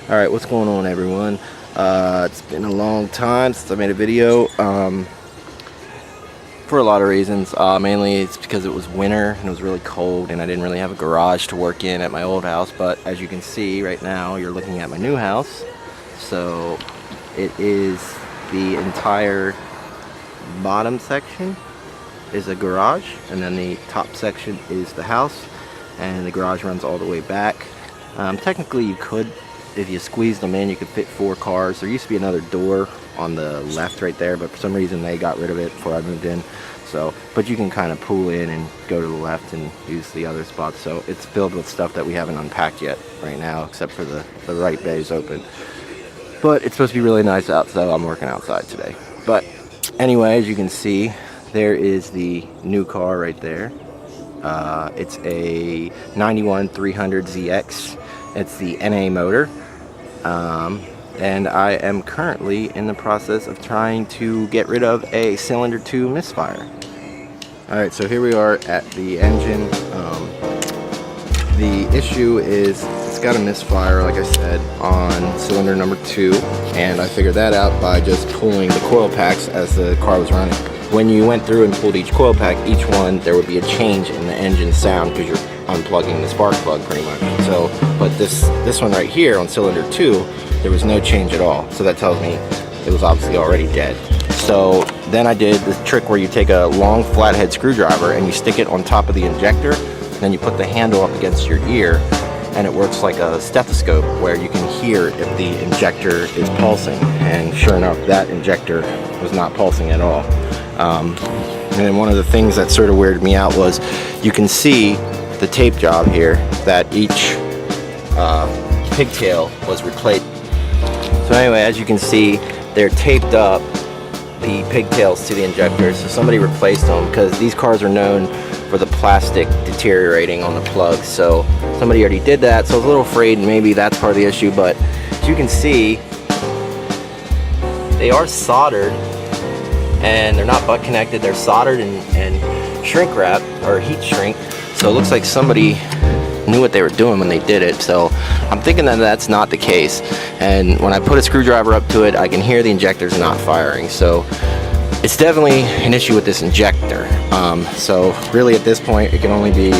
Alright, what's going on, everyone? It's been a long time since I made a video, for a lot of reasons. Mainly it's because it was winter and it was really cold and I didn't really have a garage to work in at my old house, but as you can see right now, you're looking at my new house. So it is the entire bottom section is a garage, and then the top section is the house, and the garage runs all the way back. Technically you could, if you squeezed them in, you could fit 4 cars. There used to be another door on the left right there, but for some reason they got rid of it before I moved in. So, but you can kind of pull in and go to the left and use the other spots. So it's filled with stuff that we haven't unpacked yet right now, except for the right bay is open. But it's supposed to be really nice out, so I'm working outside today. But anyway, as you can see, there is the new car right there. It's a 91 300ZX. It's the NA motor, and I am currently in the process of trying to get rid of a cylinder 2 misfire. Alright, so here we are at the engine. The issue is it's got a misfire, like I said, on cylinder number 2, and I figured that out by just pulling the coil packs as the car was running. When you went through and pulled each coil pack, each one, there would be a change in the engine sound because you're unplugging the spark plug pretty much. So, but this one right here on cylinder 2, there was no change at all. So that tells me it was obviously already dead. So then I did this trick where you take a long flathead screwdriver and you stick it on top of the injector, and then you put the handle up against your ear, and it works like a stethoscope where you can hear if the injector is pulsing. And sure enough, that injector was not pulsing at all. And one of the things that sort of weirded me out was you can see the tape job here that each pigtail was replaced. So anyway, as you can see, they're taped up, the pigtails to the injectors. So somebody replaced them because these cars are known for the plastic deteriorating on the plugs. So somebody already did that. So I was a little afraid maybe that's part of the issue, but as you can see, they are soldered. And they're not butt connected, they're soldered and shrink wrap or heat shrink. So it looks like somebody knew what they were doing when they did it. So I'm thinking that that's not the case. And when I put a screwdriver up to it, I can hear the injector's not firing. So it's definitely an issue with this injector. So really at this point, it can only be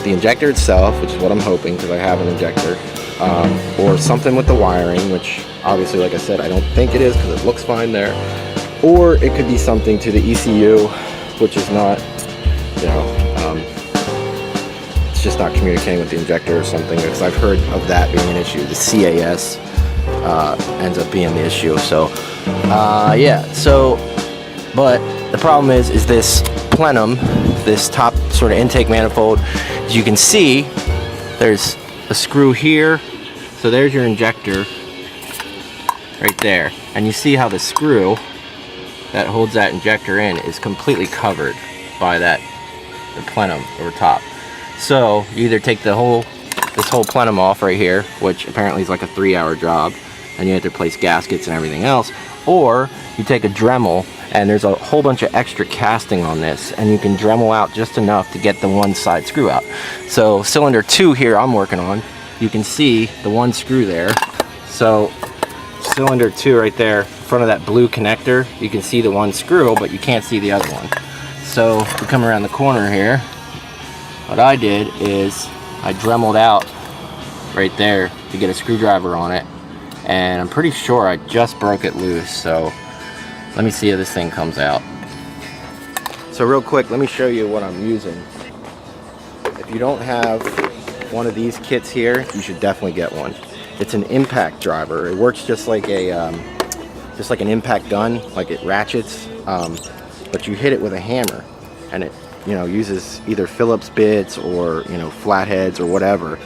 the injector itself, which is what I'm hoping because I have an injector, or something with the wiring, which obviously, like I said, I don't think it is because it looks fine there. Or it could be something to the ECU, which is not, you know, it's just not communicating with the injector or something, because I've heard of that being an issue. The CAS ends up being the issue. So, yeah. So, but the problem is this plenum, this top sort of intake manifold. As you can see, there's a screw here. So there's your injector right there, and you see how the screw that holds that injector in is completely covered by the plenum over top. So you either take this whole plenum off right here, which apparently is like a 3-hour job, and you have to replace gaskets and everything else, or you take a Dremel, and there's a whole bunch of extra casting on this, and you can Dremel out just enough to get the one side screw out. So cylinder 2 here I'm working on, you can see the one screw there. So cylinder 2 right there, in front of that blue connector, you can see the one screw, but you can't see the other one. So we come around the corner here, what I did is I Dremeled out right there to get a screwdriver on it, and I'm pretty sure I just broke it loose. So let me see if this thing comes out. So real quick, let me show you what I'm using. If you don't have one of these kits here, you should definitely get one. It's an impact driver. It works just like an impact gun, like it ratchets, but you hit it with a hammer, and it, you know, uses either Phillips bits or, you know, flatheads or whatever.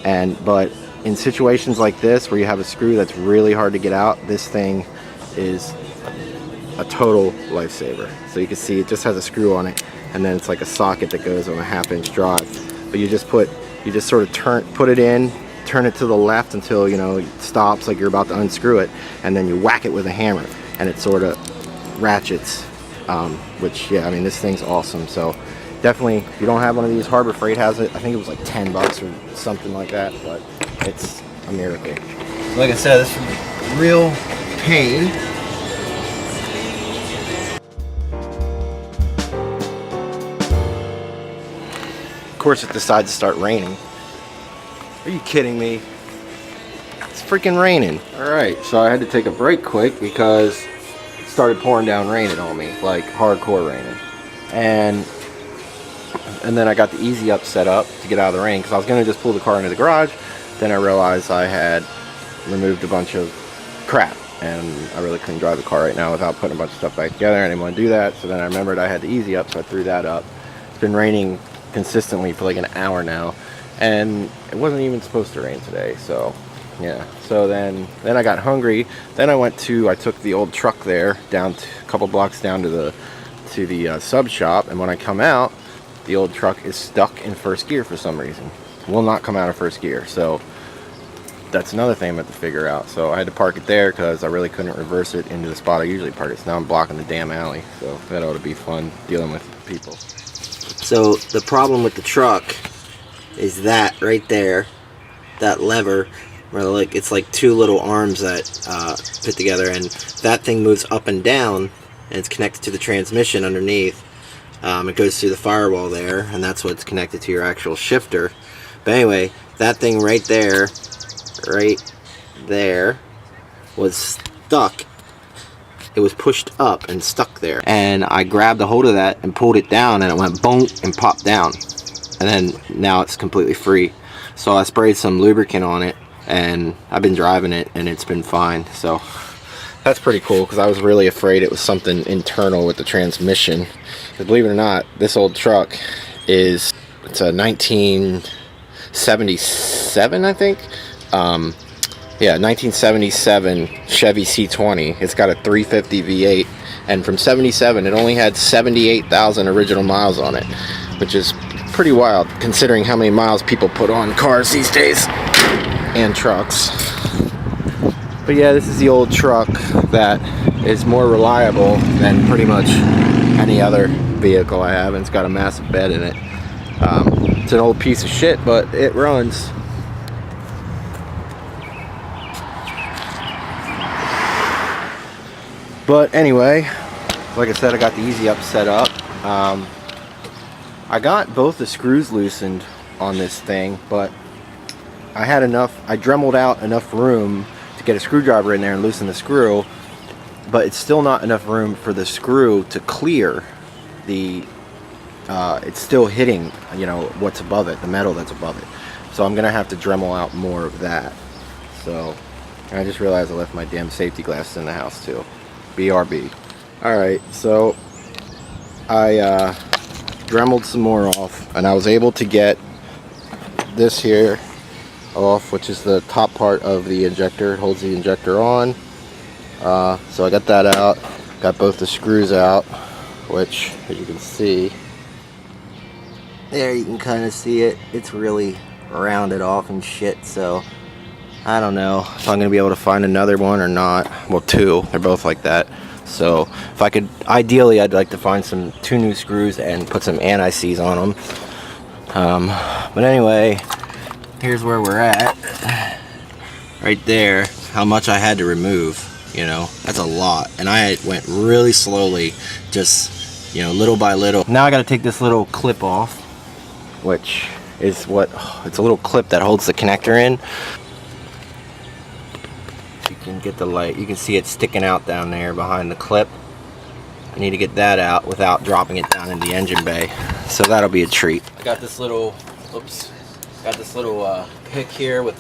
But in situations like this where you have a screw that's really hard to get out, this thing is a total lifesaver. So you can see it just has a screw on it, and then it's like a socket that goes on a 1/2-inch drive. But you just sort of put it in, turn it to the left until, you know, it stops like you're about to unscrew it, and then you whack it with a hammer and it sort of ratchets, which, yeah, I mean, this thing's awesome. So definitely, if you don't have one of these, Harbor Freight has it. I think it was like $10 or something like that, but a miracle. Like I said, this is real pain. Of course, it decides to start raining. Are you kidding me? It's freaking raining. Alright, so I had to take a break quick because it started pouring down raining on me, like hardcore raining. And then I got the easy up set up to get out of the rain because I was going to just pull the car into the garage. Then I realized I had removed a bunch of crap and I really couldn't drive the car right now without putting a bunch of stuff back together. I didn't want to do that, so then I remembered I had the easy up, so I threw that up. It's been raining consistently for like an hour now, and it wasn't even supposed to rain today, so yeah. So then I got hungry. Then I took the old truck there down to a couple blocks down to the sub shop, and when I come out, the old truck is stuck in first gear for some reason. Will not come out of first gear, so that's another thing I'm going to figure out. So I had to park it there because I really couldn't reverse it into the spot I usually park it. So now I'm blocking the damn alley, so that ought to be fun dealing with people. So the problem with the truck is that right there, that lever, where like it's like two little arms that fit together, and that thing moves up and down, and it's connected to the transmission underneath. It goes through the firewall there, and that's what's connected to your actual shifter. But anyway, that thing right there was stuck. It was pushed up and stuck there, and I grabbed a hold of that and pulled it down, and it went boom and popped down, and then now it's completely free. So I sprayed some lubricant on it, and I've been driving it, and it's been fine. So that's pretty cool, because I was really afraid it was something internal with the transmission. Because believe it or not, this old truck it's a 1977, I think. Yeah, 1977 Chevy C20. It's got a 350 V8, and from 77 it only had 78,000 original miles on it, which is pretty wild considering how many miles people put on cars these days and trucks. But yeah, this is the old truck that is more reliable than pretty much any other vehicle I have, and it's got a massive bed in it. It's an old piece of shit, but it runs. But anyway, like I said, I got the easy up set up. I got both the screws loosened on this thing, but I dremeled out enough room to get a screwdriver in there and loosen the screw, but it's still not enough room for the screw to clear the it's still hitting, you know, what's above it, the metal that's above it. So I'm gonna have to dremel out more of that. So, and I just realized I left my damn safety glasses in the house too. BRB. Alright, so I dremeled some more off, and I was able to get this here off, which is the top part of the injector. It holds the injector on. So I got that out, got both the screws out, which, as you can see there, you can kind of see it. It's really rounded off and shit, so I don't know if I'm gonna be able to find another one or not. Well, two, they're both like that. So if I could, ideally I'd like to find two new screws and put some anti-seize on them. But anyway, here's where we're at. Right there, how much I had to remove, you know, that's a lot. And I went really slowly, just, you know, little by little. Now I gotta take this little clip off, which is it's a little clip that holds the connector in. You can get the light, you can see it sticking out down there behind the clip. I need to get that out without dropping it down in the engine bay, so that'll be a treat. I got this little pick here with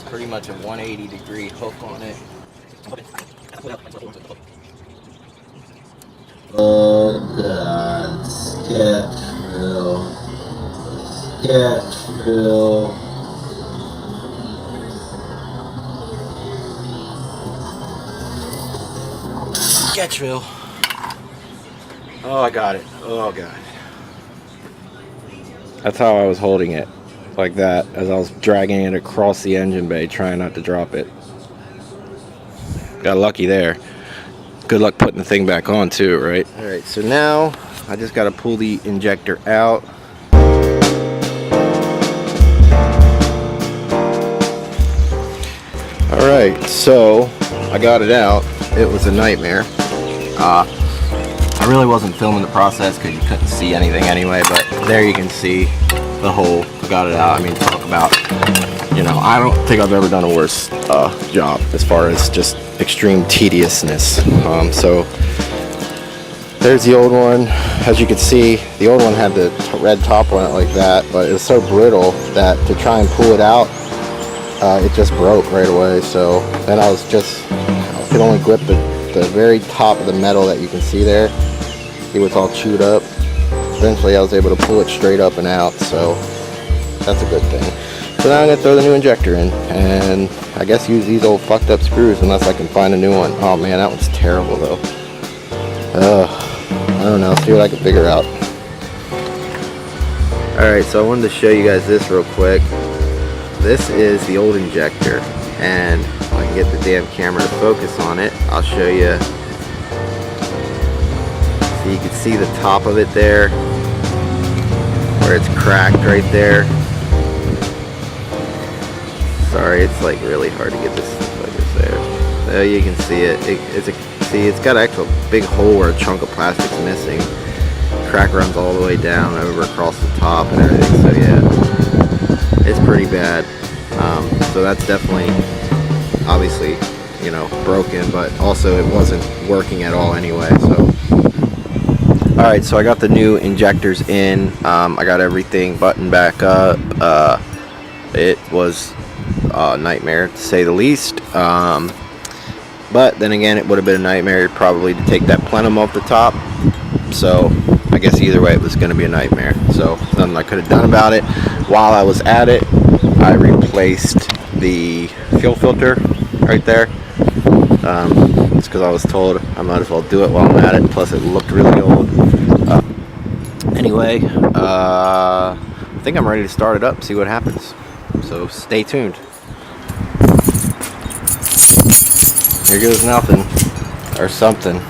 pretty much a 180-degree hook on it. Oh God, sketch drill. Sketch drill. Oh, I got it. Oh God. That's how I was holding it, like that, as I was dragging it across the engine bay, trying not to drop it. Got lucky there. Good luck putting the thing back on too, right? Alright, so now I just got to pull the injector out. Alright, so I got it out. It was a nightmare. I really wasn't filming the process because you couldn't see anything anyway, but there you can see the hole. Got it out. I mean, talk about, you know, I don't think I've ever done a worse job as far as just extreme tediousness. So there's the old one. As you can see, the old one had the red top on it like that, but it was so brittle that to try and pull it out, it just broke right away. So then I could only grip the very top of the metal that you can see there. It was all chewed up. Eventually I was able to pull it straight up and out, so that's a good thing. So now I'm going to throw the new injector in, and I guess use these old fucked up screws unless I can find a new one. Oh man, that one's terrible though. I don't know, see what I can figure out. Alright, so I wanted to show you guys this real quick. This is the old injector, and if I can get the damn camera to focus on it, I'll show you. So you can see the top of it there, where it's cracked right there. Sorry, it's like really hard to get this focus there. There you can see it. It's got an actual big hole where a chunk of plastic's missing. Crack runs all the way down over across the top and everything. So yeah, it's pretty bad. So that's definitely, obviously, you know, broken, but also it wasn't working at all anyway. So. Alright, so I got the new injectors in. I got everything buttoned back up. It was a nightmare to say the least. But then again, it would have been a nightmare probably to take that plenum off the top. So I guess either way it was going to be a nightmare. So nothing I could have done about it. While I was at it, I replaced the fuel filter right there. It's because I was told I might as well do it while I'm at it. Plus it looked really old. Anyway, I think I'm ready to start it up, see what happens. So stay tuned. Here goes nothing, or something.